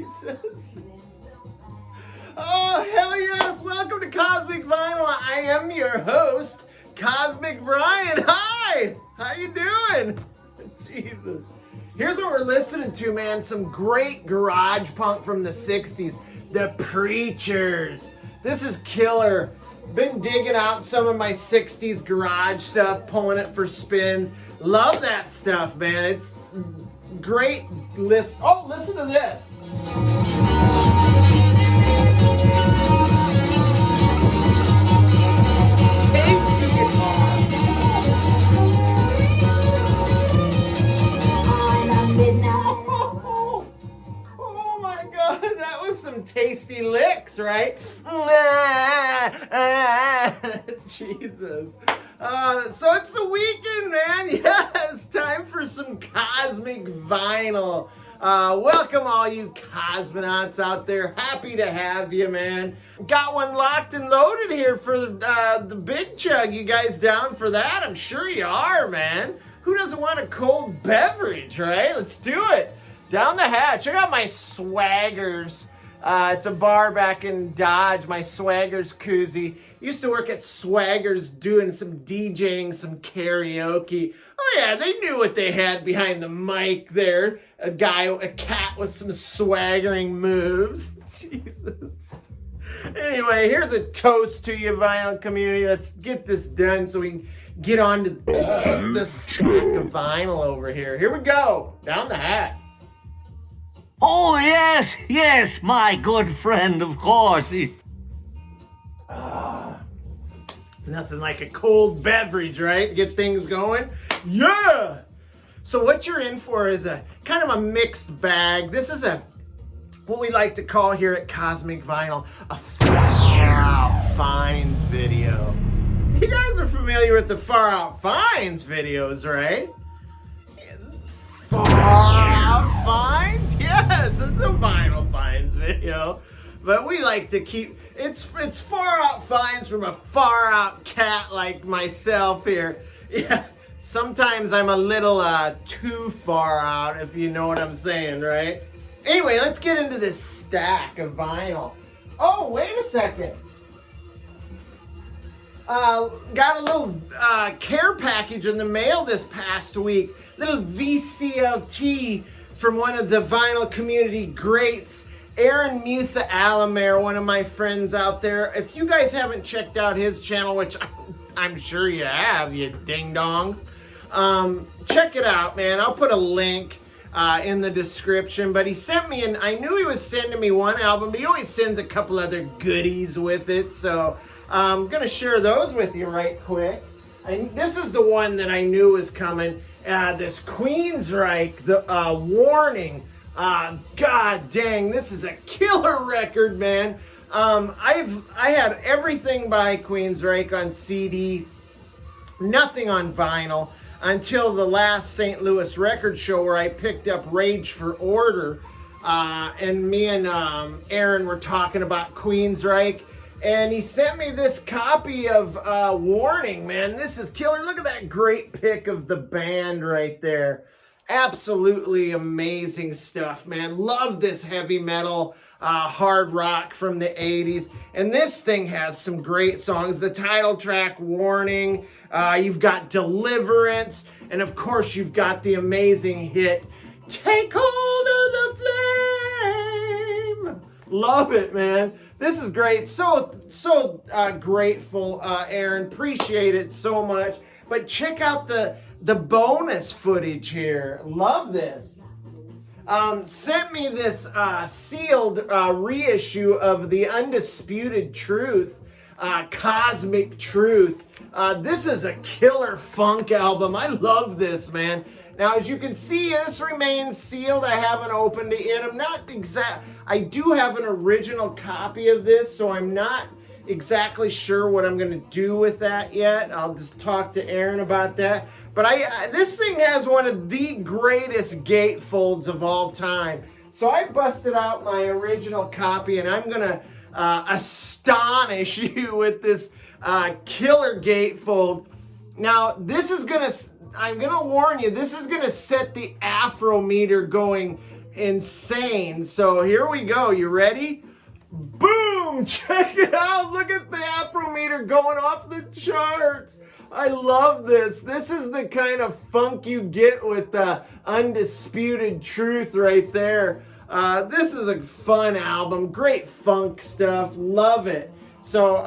Jesus. Oh, hell yes. Welcome to Cosmic Vinyl. I am your host, Cosmic Brian. Hi. How you doing? Jesus. Here's what we're listening to, man. Some great garage punk from the 60s. The Preachers. This is killer. Been digging out some of my 60s garage stuff, pulling it for spins. Love that stuff, man. It's great. Oh, listen to this. Oh my God, that was some tasty licks, right? Jesus. So it's the weekend, man. Yes, time for some Cosmic Vinyl. Welcome all you cosmonauts out there. Happy to have you, man. Got one locked and loaded here for the big chug. You guys down for that? I'm sure you are, man. Who doesn't want a cold beverage, right? Let's do it. Down the hatch. Check out my Swaggers. It's a bar back in Dodge, my Swaggers koozie. Used to work at Swaggers doing some DJing, some karaoke. Oh yeah, they knew what they had behind the mic there. A cat with some swaggering moves. Jesus. Anyway, here's a toast to you, vinyl community. Let's get this done so we can get on to the stack of vinyl over here. Here we go. Down the hatch. Oh, yes, my good friend, of course. Nothing like a cold beverage, right? To get things going. Yeah! So what you're in for is a kind of a mixed bag. This is what we like to call here at Cosmic Vinyl, a Far Out Finds video. You guys are familiar with the Far Out Finds videos, right? Far Out Finds? Yes, it's a Vinyl Finds video. But we like to keep, it's Far Out Finds from a far out cat like myself here. Yeah, sometimes I'm a little too far out, if you know what I'm saying, right? Anyway, let's get into this stack of vinyl. Oh, wait a second. Got a little care package in the mail this past week. Little VCLT from one of the vinyl community greats, Aaron Mutha Alamere, one of my friends out there. If you guys haven't checked out his channel, which I'm sure you have, you ding-dongs, check it out, man. I'll put a link in the description. But he sent me, and I knew he was sending me one album, but he always sends a couple other goodies with it. So I'm going to share those with you right quick. This is the one that I knew was coming. This QUEENSRYCHE, the Warning. God dang, this is a killer record, man. I had everything by QUEENSRYCHE on CD, nothing on vinyl, until the last St. Louis record show where I picked up Rage for Order, and me and Aaron were talking about QUEENSRYCHE, and he sent me this copy of Warning, man. This is killer. Look at that great pic of the band right there. Absolutely amazing stuff, man. Love this heavy metal, hard rock from the 80s. And this thing has some great songs. The title track, Warning. You've got Deliverance. And of course, you've got the amazing hit, Take Hold of the Flame. Love it, man. This is great. So grateful, Aaron. Appreciate it so much. But check out the bonus footage here. Love this. Sent me this sealed reissue of The Undisputed Truth, Cosmic Truth. This is a killer funk album. I love this, man. Now, as you can see, this remains sealed. I haven't opened it yet. I'm not exact. I do have an original copy of this, so I'm not exactly sure what I'm going to do with that yet. I'll just talk to Aaron about that. But this thing has one of the greatest gatefolds of all time. So I busted out my original copy, and I'm going to astonish you with this killer gatefold. Now, this is going to, I'm going to warn you, this is going to set the Afro meter going insane. So here we go. You ready? Boom! Check it out. Look at the Afrometer going off the charts. I love this. This is the kind of funk you get with the Undisputed Truth right there. This is a fun album. Great funk stuff. Love it. So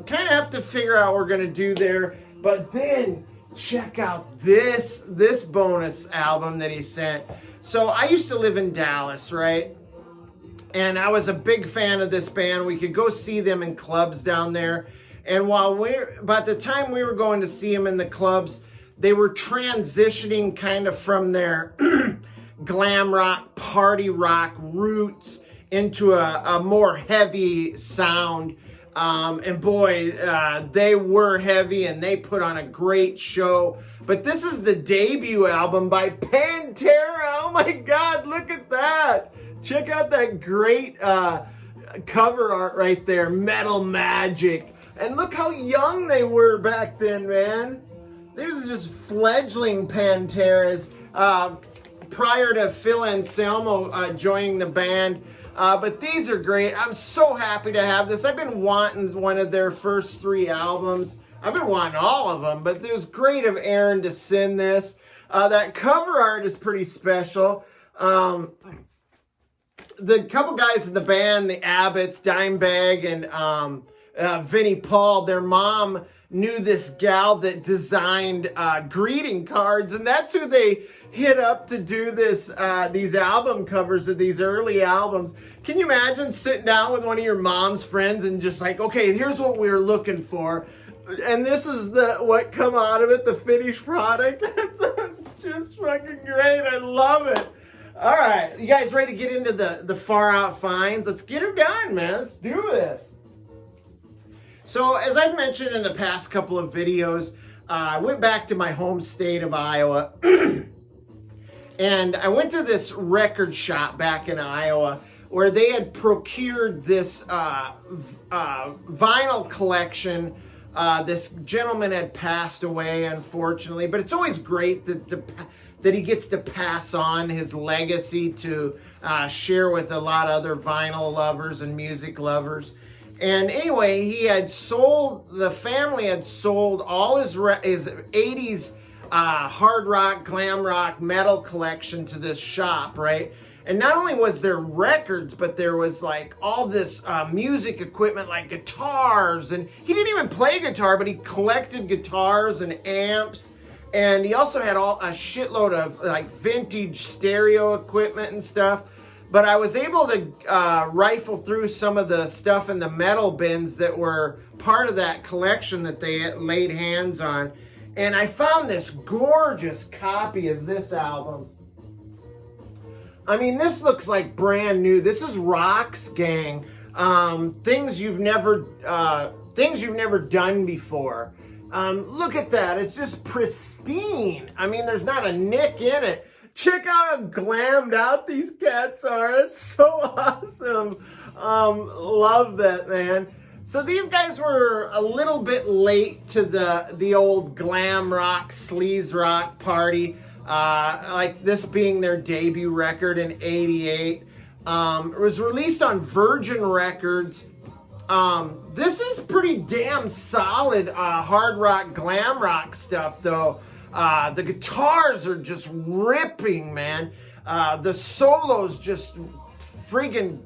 kind of have to figure out what we're going to do there. But then check out this bonus album that he sent. So I used to live in Dallas, right? And I was a big fan of this band. We could go see them in clubs down there. And by the time we were going to see them in the clubs, they were transitioning kind of from their glam rock, party rock roots into a more heavy sound. And boy, they were heavy and they put on a great show. But this is the debut album by Pantera. Oh my God, look at that. Check out that great cover art right there, Metal Magic. And look how young they were back then, man. These are just fledgling Panteras prior to Phil Anselmo joining the band. But these are great. I'm so happy to have this. I've been wanting one of their first 3 albums. I've been wanting all of them, but it was great of Aaron to send this. That cover art is pretty special. The couple guys in the band, the Abbotts, Dimebag, and Vinnie Paul, their mom knew this gal that designed greeting cards, and that's who they hit up to do this these album covers of these early albums. Can you imagine sitting down with one of your mom's friends and just like, okay, here's what we're looking for, and this is what come out of it, the finished product. It's just fucking great. I love it. All right, you guys ready to get into the far out finds? Let's get her done, man. Let's do this. So as I've mentioned in the past couple of videos, I went back to my home state of Iowa and I went to this record shop back in Iowa where they had procured this vinyl collection. This gentleman had passed away, unfortunately, but it's always great that he gets to pass on his legacy to share with a lot of other vinyl lovers and music lovers. And anyway, the family had sold all his 80s hard rock, glam rock, metal collection to this shop, right? And not only was there records, but there was like all this music equipment like guitars. And he didn't even play guitar, but he collected guitars and amps. And he also had a shitload of like vintage stereo equipment and stuff. But I was able to rifle through some of the stuff in the metal bins that were part of that collection that they laid hands on. And I found this gorgeous copy of this album. I mean, this looks like brand new. This is ROXX, gang. Things you've never done before. Look at that. It's just pristine. I mean, there's not a nick in it. Check out how glammed out these cats are. It's so awesome. Love that, man. So these guys were a little bit late to the old glam rock, sleaze rock party. Like this being their debut record in '88. It was released on Virgin Records. This is pretty damn solid hard rock, glam rock stuff, though. The guitars are just ripping, man. The solos just friggin'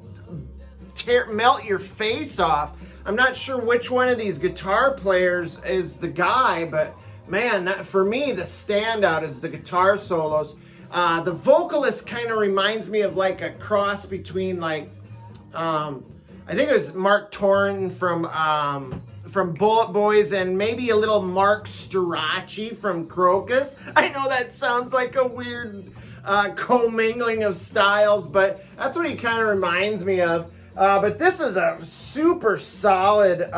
melt your face off. I'm not sure which one of these guitar players is the guy, but man, for me, the standout is the guitar solos. The vocalist kind of reminds me of like a cross between like, I think it was Mark Torrin from Bullet Boys and maybe a little Mark Storace from Crocus. I know that sounds like a weird commingling of styles, but that's what he kind of reminds me of. But this is a super solid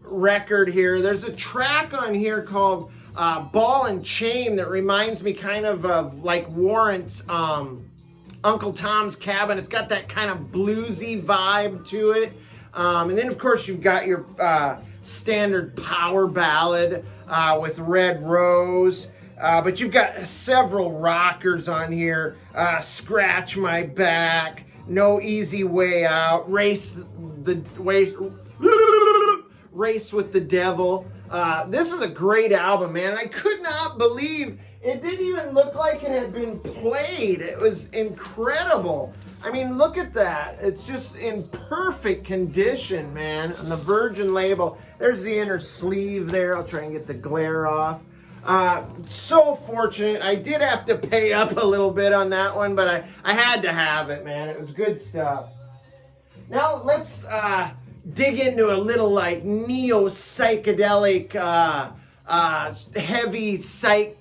record here. There's a track on here called Ball and Chain that reminds me kind of like Warrant's Uncle Tom's Cabin. It's got that kind of bluesy vibe to it. And then, of course, you've got your standard power ballad with Red Rose. But you've got several rockers on here. Scratch My Back, No Easy Way Out, Race with the Devil. This is a great album, man. I could not believe it didn't even look like it had been played. It was incredible. I mean, look at that. It's just in perfect condition, man. On the Virgin label. There's the inner sleeve there. I'll try and get the glare off. So fortunate. I did have to pay up a little bit on that one, but I had to have it, man. It was good stuff. Now let's dig into a little like neo-psychedelic, heavy psych,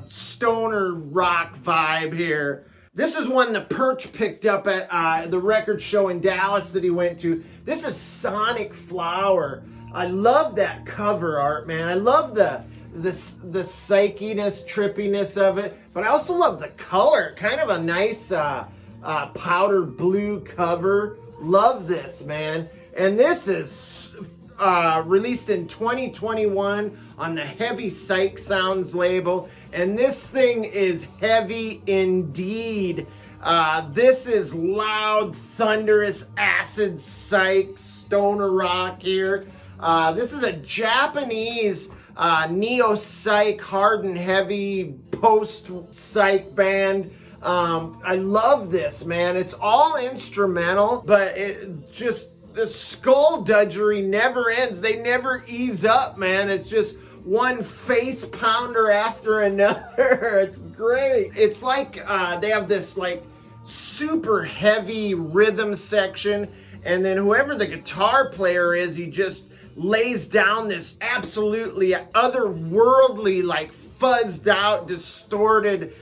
stoner rock vibe here. This is one the Perch picked up at the record show in Dallas that he went to. This is Sonic Flower. I love that cover art, man. I love the psychiness, trippiness of it, but I also love the color. Kind of a nice powder blue cover. Love this, man. And this is released in 2021 on the Heavy Psych Sounds label. And this thing is heavy indeed. This is loud, thunderous, acid psych, stoner rock here. This is a Japanese neo-psych, hard and heavy, post-psych band. I love this, man. It's all instrumental, but it just, the skullduggery never ends. They never ease up, man. It's just one face pounder after another. It's great. It's like they have this like super heavy rhythm section, and then whoever the guitar player is, he just lays down this absolutely otherworldly, like fuzzed out, distorted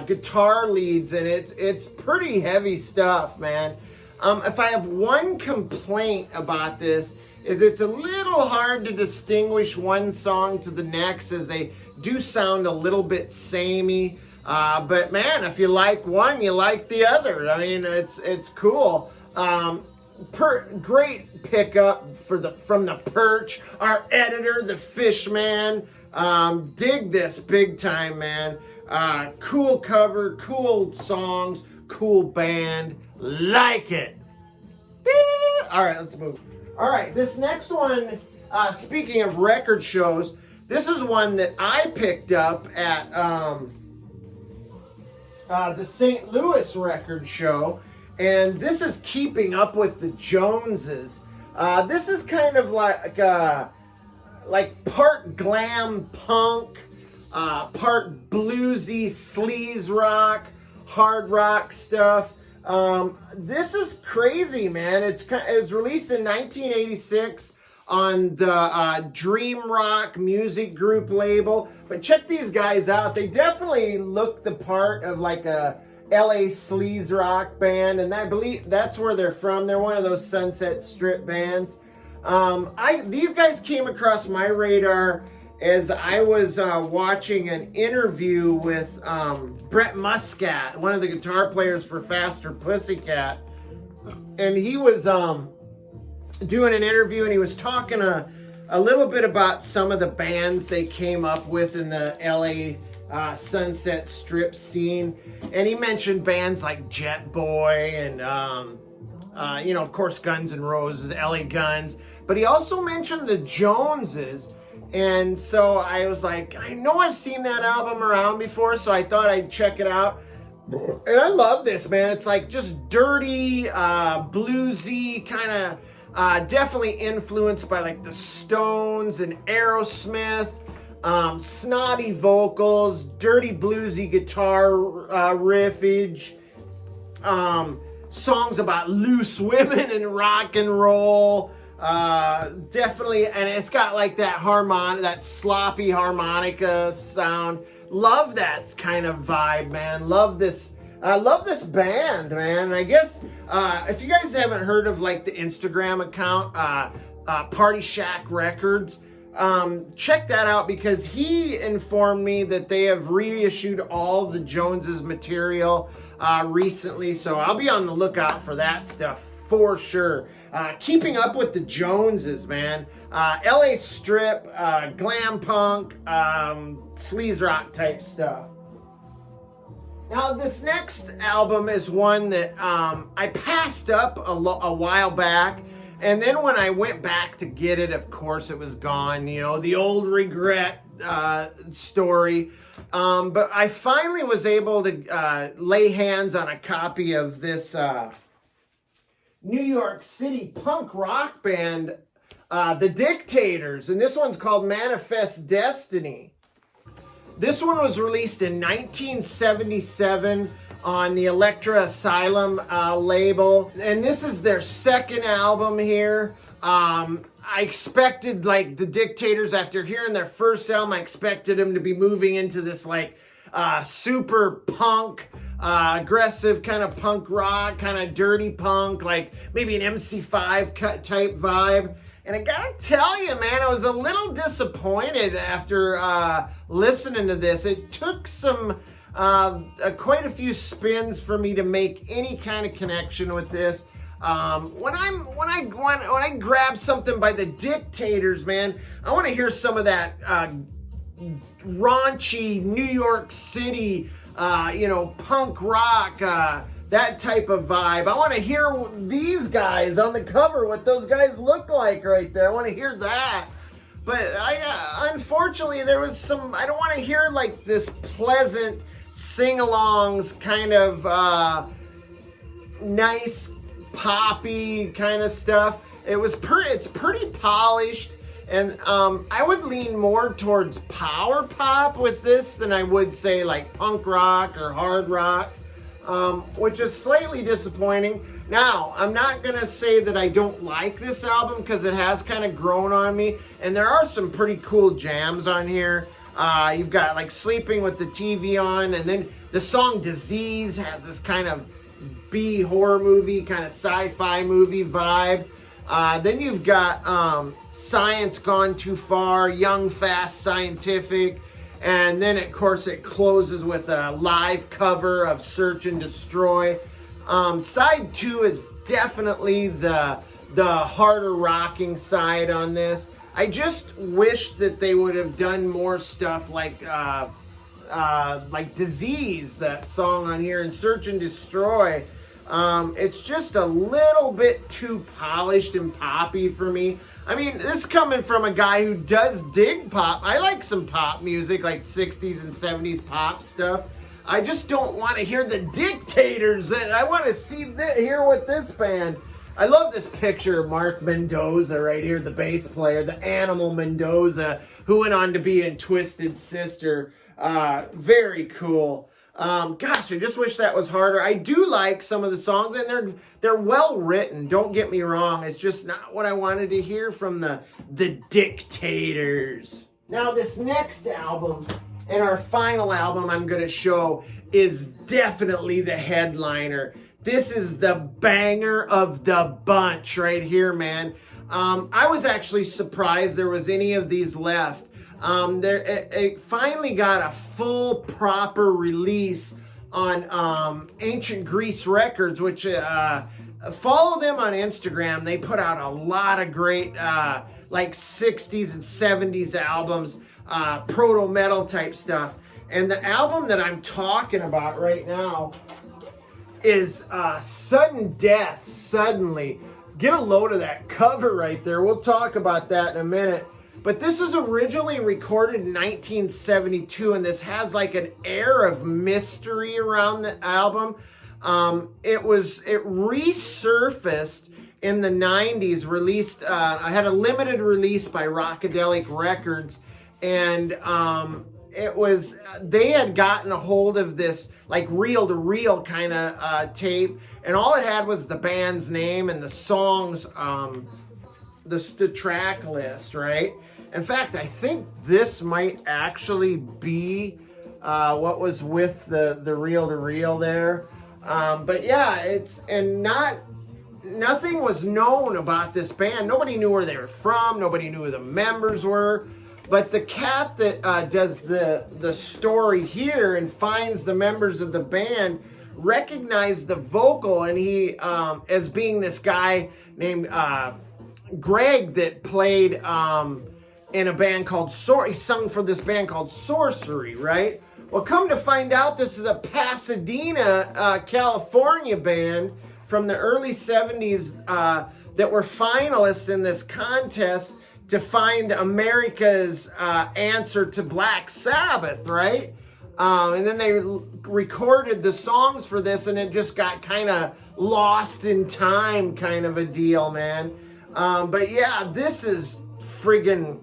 guitar leads, and it's pretty heavy stuff, man. If I have one complaint about this, is it's a little hard to distinguish one song to the next, as they do sound a little bit samey. But man, if you like one, you like the other. I mean, it's cool. Great pickup from the Perch, our editor, the Fishman. Dig this big time, man. Cool cover, cool songs, cool band. Like it. All right, let's move. All right, this next one, speaking of record shows, this is one that I picked up at the St. Louis record show, and this is Keeping Up with the Joneses. This is kind of like part glam punk, part bluesy sleaze rock, hard rock stuff. This is crazy, man. It was released in 1986 on the Dream Rock Music Group label. But check these guys out. They definitely look the part of like a LA sleaze rock band, and I believe that's where they're from. They're one of those Sunset Strip bands. These guys came across my radar as I was watching an interview with Brett Muscat, one of the guitar players for Faster Pussycat. And he was doing an interview, and he was talking a little bit about some of the bands they came up with in the LA Sunset Strip scene. And he mentioned bands like Jet Boy and, of course, Guns N' Roses, LA Guns. But he also mentioned the Joneses. And so I was like, I know I've seen that album around before, so I thought I'd check it out. And I love this, man. It's like just dirty, bluesy, kind of definitely influenced by like the Stones and Aerosmith, snotty vocals, dirty bluesy guitar riffage, songs about loose women and rock and roll. Definitely, and it's got like that sloppy harmonica sound. Love that kind of vibe, man. Love this band, man. And I guess if you guys haven't heard of like the Instagram account, Party Shack Records, check that out, because he informed me that they have reissued all the Joneses material recently. So I'll be on the lookout for that stuff for sure. Keeping Up with the Joneses, man. LA Strip, glam punk, sleaze rock type stuff. Now, this next album is one that I passed up a while back. And then when I went back to get it, of course, it was gone. You know, the old regret story. But I finally was able to lay hands on a copy of this New York City punk rock band, the Dictators. And this one's called Manifest Destiny. This one was released in 1977 on the Elektra Asylum label. And this is their second album here. I expected, like, the Dictators, after hearing their first album, I expected them to be moving into this, like, super punk, aggressive kind of punk rock, kind of dirty punk, like maybe an MC5 type vibe. And I gotta tell you, man, I was a little disappointed after listening to this. It took some quite a few spins for me to make any kind of connection with this. When I grab something by the Dictators, man, I want to hear some of that raunchy New York City, punk rock, that type of vibe. I want to hear these guys on the cover, what those guys look like right there. I want to hear that. But unfortunately, there was some, I don't want to hear like this pleasant sing-alongs kind of nice poppy kind of stuff. It's pretty polished, and I would lean more towards power pop with this than I would say like punk rock or hard rock, which is slightly disappointing. Now, I'm not gonna say that I don't like this album because it has kind of grown on me, and there are some pretty cool jams on here. You've got like Sleeping with the TV On, and then the song Disease has this kind of B horror movie, kind of sci-fi movie vibe. Then you've got Science Gone Too Far, Young, Fast, Scientific, and then of course it closes with a live cover of Search and Destroy. Side 2 is definitely the harder rocking side on this. I just wish that they would have done more stuff like Disease, that song on here, and Search and Destroy. It's just a little bit too polished and poppy for me. I mean, this is coming from a guy who does dig pop. I like some pop music, like 60s and 70s pop stuff. I just don't want to hear the Dictators. I want to hear what this band. I love this picture of Mark Mendoza right here, the bass player, the Animal Mendoza, who went on to be in Twisted Sister. Very cool. Gosh, I just wish that was harder. I do like some of the songs, and they're well written. Don't get me wrong. It's just not what I wanted to hear from the Dictators. Now, this next album, and our final album I'm going to show, is definitely the headliner. This is the banger of the bunch right here, man. I was actually surprised there was any of these left. It finally got a full, proper release on Ancient Greece Records, which follow them on Instagram. They put out a lot of great like 60s and 70s albums, proto-metal type stuff. And the album that I'm talking about right now is Sudden Death, Suddenly. Get a load of that cover right there. We'll talk about that in a minute. But this was originally recorded in 1972, and this has like an air of mystery around the album. It resurfaced in the 90s, released, I had a limited release by Rockadelic Records, and they had gotten a hold of this like reel-to-reel kind of tape, and all it had was the band's name and the songs, the track list, right? In fact, I think this might actually be what was with the reel-to-reel there. But yeah, nothing was known about this band. Nobody knew where they were from. Nobody knew who the members were. But the cat that does the story here and finds the members of the band recognized the vocal, and he, as being this guy named Greg that played in a band called he sung for this band called Sorcery, right? Well, come to find out, this is a Pasadena, California band from the early 70s that were finalists in this contest to find America's answer to Black Sabbath, right? And then they recorded the songs for this, and it just got kind of lost in time kind of a deal, man. But yeah, this is friggin'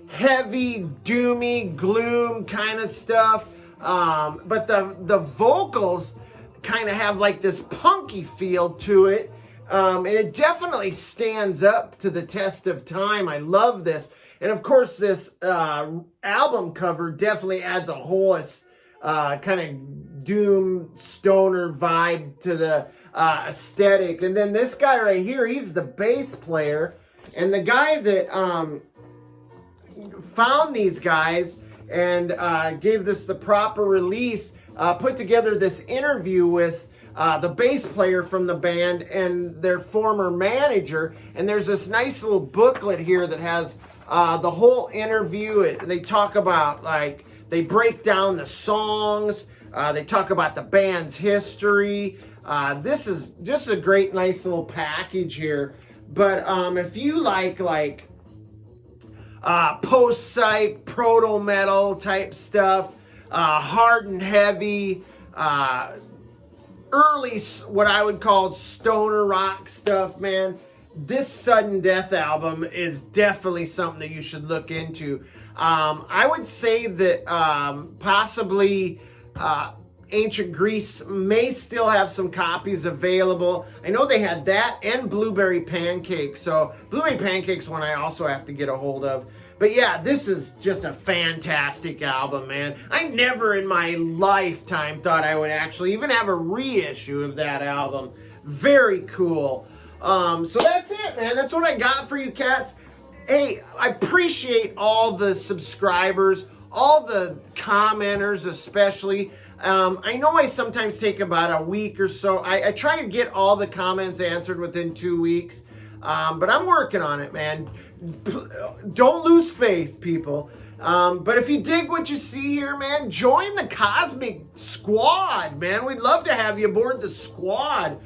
heavy, doomy, gloom kind of stuff. But the vocals kind of have like this punky feel to it. And it definitely stands up to the test of time. I love this. And of course, this album cover definitely adds a whole kind of doom stoner vibe to the aesthetic. And then this guy right here, he's the bass player. And the guy that found these guys and gave this the proper release, put together this interview with the bass player from the band and their former manager. And there's this nice little booklet here that has the whole interview. They talk about, like, they break down the songs. They talk about the band's history. This is just a great, nice little package here. But if you like post-psych, proto-metal type stuff, hard and heavy, early, what I would call stoner rock stuff, man, this Sudden Death album is definitely something that you should look into. I would say that possibly Ancient Greece may still have some copies available. I know they had that and Blueberry Pancakes. So Blueberry Pancakes one I also have to get a hold of. But yeah, this is just a fantastic album, man. I never in my lifetime thought I would actually even have a reissue of that album. Very cool. So that's it, man. That's what I got for you cats. Hey, I appreciate all the subscribers, all the commenters especially. I know I sometimes take about a week or so. I try to get all the comments answered within 2 weeks. But I'm working on it, man. Don't lose faith, people. But if you dig what you see here, man, join the Cosmic Squad, man. We'd love to have you aboard the squad.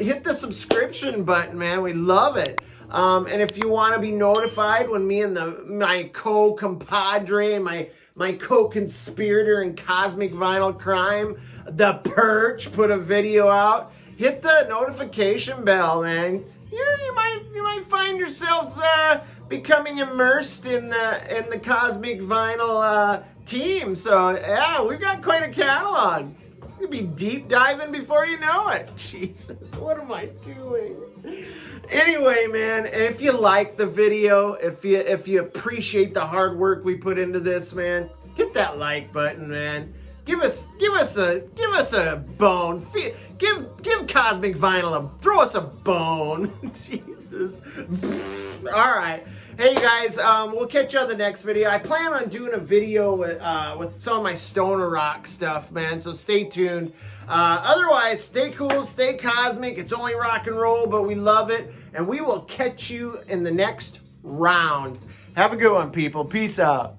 Hit the subscription button, man. We love it. And if you want to be notified when me and my co-compadre, my co-conspirator in cosmic vinyl crime, the Perch, put a video out, hit the notification bell, man. Yeah, you might find yourself becoming immersed in the cosmic vinyl team. So yeah, we've got quite a catalog. You'll be deep diving before you know it. Jesus, what am I doing? Anyway, man, if you like the video, if you appreciate the hard work we put into this, man, hit that like button, man. Give us a bone. Give Cosmic Vinyl throw us a bone. Jesus. All right. Hey guys, we'll catch you on the next video. I plan on doing a video with some of my stoner rock stuff, man. So stay tuned. Otherwise, stay cool, stay cosmic. It's only rock and roll, but we love it. And we will catch you in the next round. Have a good one, people. Peace out.